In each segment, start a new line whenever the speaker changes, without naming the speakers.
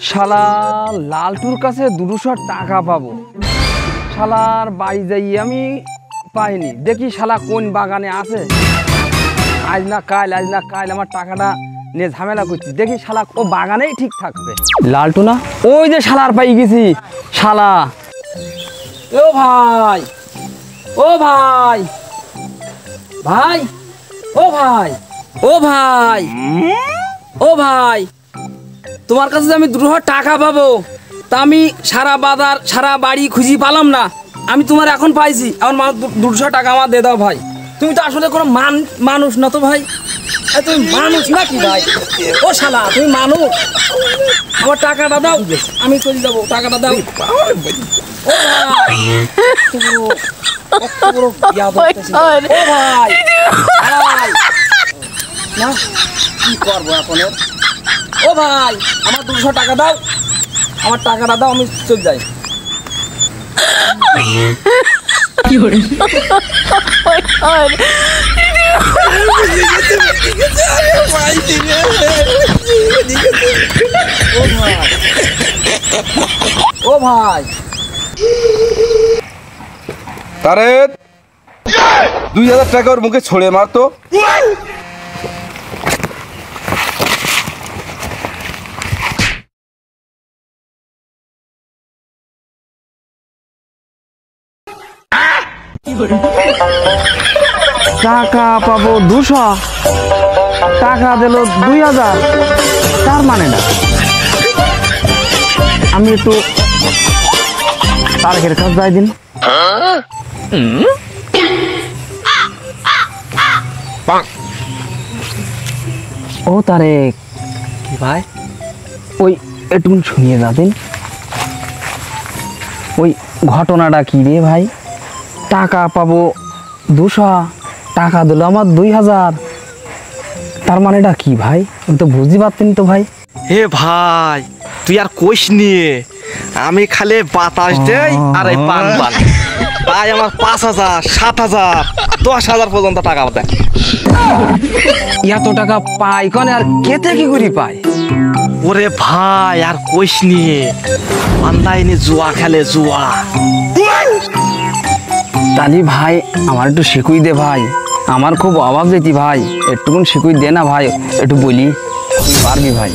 শালা লালটুর কাছে 200 টাকা পাবো। শালার বাড়ি যাই আমি পাইনি, দেখি শালা কোন বাগানে আছে। আজ না কাল আমার টাকাটা নিয়ে ঝামেলা করছি, দেখি শালা ও বাগানেই ঠিক থাকবে। লালটু না, ওই যে শালার পাই গেছি। শালা ও ভাই, ও ভাই, ভাই, ও ভাই, ও ভাই, ও ভাই, তোমার কাছে আমি 200 টাকা পাবো, তা আমি সারা বাজার সারা বাড়ি খুঁজি পালাম না, আমি তোমার এখন পাইছি। আমার 200 টাকা আমার দিয়ে দাও ভাই। তুমি তো আসলে কোনো মানুষ না তো ভাই। তুমি মানুষ নাকি ভাই? ও শালা তুমি মানুষ? আমার টাকাটা দাও, আমি চলে যাবো, টাকাটা দাও। ও ভাই, ও ভাই, না কি করবো এখন? ও ভাই, আমার 200 টাকা দাও, আমার টাকাটা দাও, আমি চলে যাই। কি করে? ও ভাই,
তারে 2000 টাকা ওর মুখে ছড়ে মারতো।
টাকা পাবো 200, টাকা দিল 2000, তার মানে না। আমি একটু তারেকের কাছে যাই দিন। ও তারেক, কি ভাই? ওই একটু শুনিয়ে যাবেন, ওই ঘটনাটা কি রে ভাই? টাকা পাবো 200, টাকা দিল আমার 2000, তার মানেটা কি ভাই? আমি তো বুঝতে পারতেন তো ভাই।
হে ভাই, তুই আর কোষ নিয়ে আমি খালি বাতাস দেই আর এই পান পান, তাই আমার 5000, 7000, 10,000 পর্যন্ত টাকা দেয়।
এত টাকা পাই কনে, আর কেতে কি করি পাই?
ওরে ভাই আর কোষ নিয়ে অনলাইনে জুয়া খেলে, জুয়া।
তালি ভাই আমার একটু শিখুই দে ভাই, আমার খুব অভাব যেতি ভাই, একটুকুন শিখুই দে না ভাই, একটু বলি পারবি ভাই?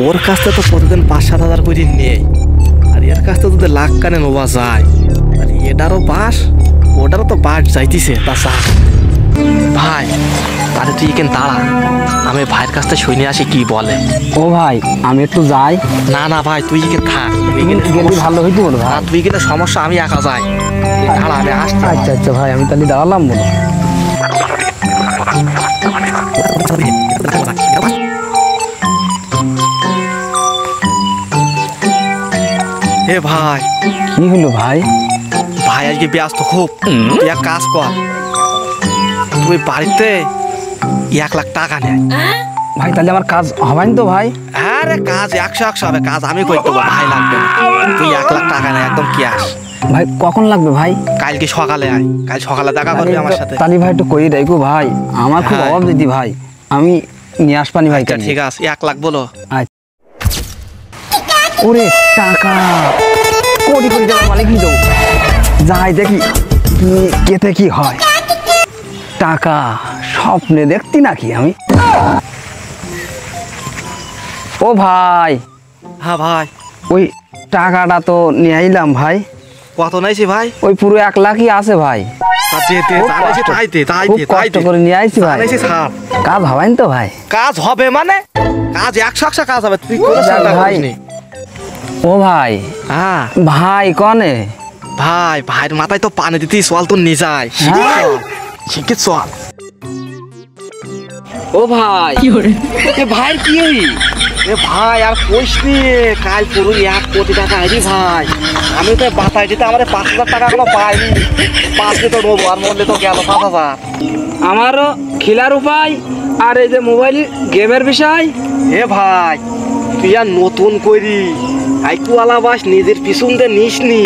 ওর কাছ থেকে তো প্রতিদিন 5-7 হাজার করে নেই, আর এর কাছ থেকে যদি লাখ কানে নোবা যায়, আর এটারও বাস ওটারও তো বাস যাইতিছে। তা ভাই তাহলে তুই কেন তাড়া, আমি ভাইয়ের কাছ থেকে শুনে আসি কি বলে।
ও ভাই আমি একটু যাই।
না না ভাই তুই এখানে থাক,
গেলে ভালো হইতো বলো ভাই।
তুই গেলে সমস্যা, আমি একা যাই। তাড়া আমি আসছি।
আচ্ছা আচ্ছা ভাই, আমি তাহলে দাঁড়ালাম বলো।
হে ভাই,
কি হলো ভাই?
ভাই আজকে ব্যস্ত খুব, তুই এক কাজ কর, তুই বাড়িতে 1 লাখ টাকা নে
ভাই। তাহলে আমার কাজ হবে না তো ভাই?
আরে কাজ 100 হবে, কাজ আমি করে দেবো, ভাই লাগবে না। তুই 1 লাখ টাকা নে, একদম ক্যাশ।
ভাই কখন লাগবে ভাই?
কালকে সকালে আয়, কাল সকালে দেখা করবি আমার সাথে।
তালি ভাই একটু কই রাখো ভাই, আমার খুব অভাব দিদি ভাই, আমি নিয়ে আসবানি ভাই।
ঠিক আছে 1 লাখ বলো।
ওরে টাকা কোটি কোটি টাকা মালিক নিয়ে যাবো, যাই দেখি কেতে কি হয়। টাকা স্বপ্নে দেখতি নাকি আমি? ও ভাই।
হ্যাঁ ভাই,
ওই টাকাটা তো নিয়ে আইলাম ভাই।
কত নাইছি ভাই?
ওই পুরো 1 লাখই আছে ভাই। খুব কষ্ট করে নিয়ে আইছি ভাই, কাজ হবেন তো ভাই?
কাজ হবে মানে কাজ 100 কাজ হবে, তুই
ভাই। ও ভাই,
হ্যাঁ
ভাই কনে?
ভাই ভাইয়ের মাথায় তো পানি দিতেই চল, তো নিয়ে যায় শিখে চল।
ও ভাই, ভাই কি
এ ভাই আর কোষ নিয়ে কাল পুরো 1 কোটি টাকা আইবি ভাই। আমি তো বাতাই দিতে আমার 5,000 টাকা এখনো পাইনি, 5 তো নেবো, আর মরলে তো গেল 5,000।
আমারও খেলার উপায় আর এই যে মোবাইল গেমের বিষয়।
এ ভাই তুই আর নতুন করি আইকুয়ালা বাস নিজের পিছন দিয়ে নিস নি।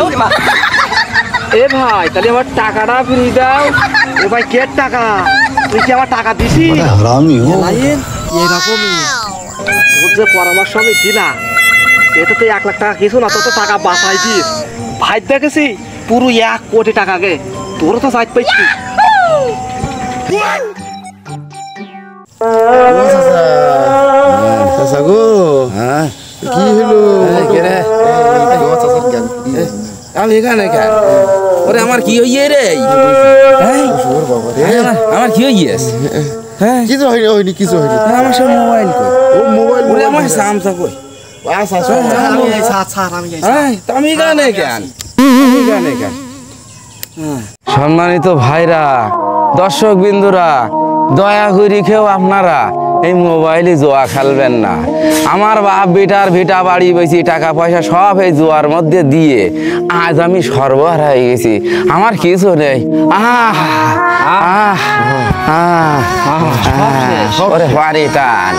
এ ভাই তাহলে আমার টাকাটা ফিরিয়ে দাও।
এ ভাই কে টাকা? তুই কি আমার টাকা দিছিস?
হারামি
এরকমই ওর যে পরামর্শ আমি দিলাম, এটা তো 1 লাখ টাকা কিছু না, তোর তো টাকা বাঁচাই দিস। ভাই দেখেছি পুরো 1 কোটি টাকাকে, তোরও তো চাইতে পাইছি।
চাচা গো, কি হলো?
আমি এখানে কেন? ওরে আমার কি হইয়ে রে? আমার কি হইয়েস?
কিছু হয়নি, হয়নি, কিছু হয়নি।
আমার সব মোবাইল কই?
ও মোবাইল
ওরে আমার সামসা কই?
আচ্ছা
আমি এখানে কেন? আমি এখানে কেন? সম্মানিত ভাইরা, দর্শক বিন্দুরা, দয়া করে কেউ আপনারা এই মোবাইলে জুয়া খেলবেন না। আমার বাপ বেটার ভিটা বাড়ি বেশি টাকা পয়সা সব এই জুয়ার মধ্যে দিয়ে আজ আমি সর্বহারা হয়ে গেছি। আমার কিছু নেই। ওরে বাড়ি টান।